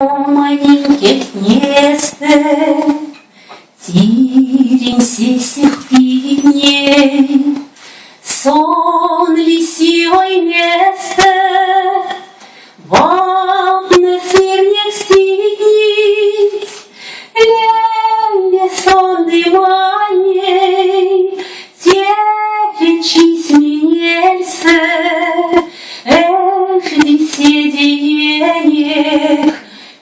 Маленьких несте, тирень сих пидней, сон лисьей месте, вам не сырник стигнить, леле сонный маней, теречись менельсе, десятиенек,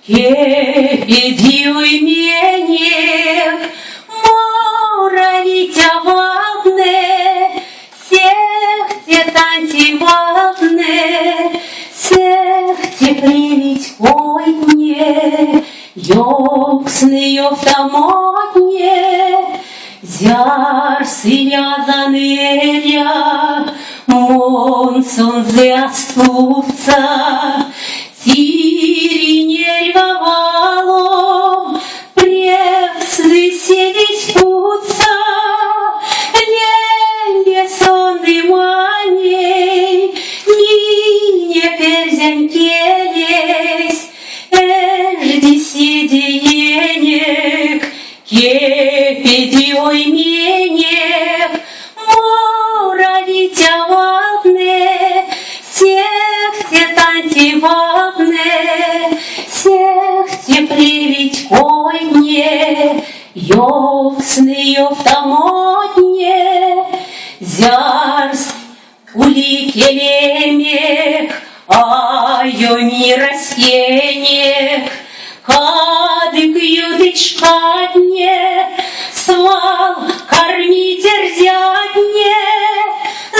Кепедиуй менек, моровитя вадне, всех те танцевадне, всех те привить койне, ёксны ёвтамотне, зярсыля заныря, монсон зяступца, Тиринель вовалом, превсы сидеть путца, леле сонный маней, не перзянкелесь, эжди сидиенек, кепедиой менек, моровитя вадне, всех те танцевадне, всех те привить койне, ёвсны ёвтамотне, зярс уликелемек, айоми растенек, кадык юдычкатне, свал кормить дерзятне,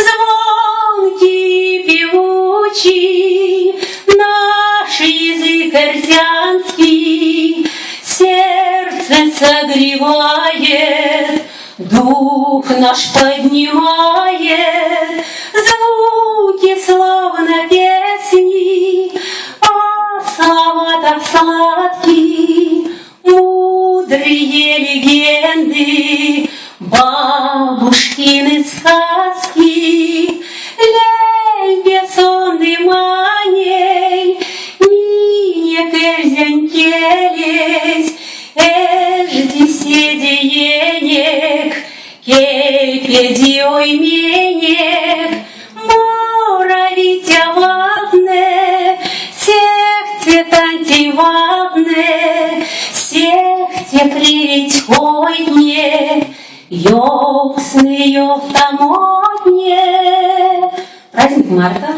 звонкий певучий, наш язык эрзянский, сердце согревает, дух наш поднимает, звуки словно песни, а слова так сладкие, мудрые легенды, бабушкины сказки, леле сонный маней, не перзянкелесь, эжди седиенек, кепедиой менек, моровитя вадне, всех те танцевадне, всех те привить койне, ёксны ёвтамотне. Праздник марта.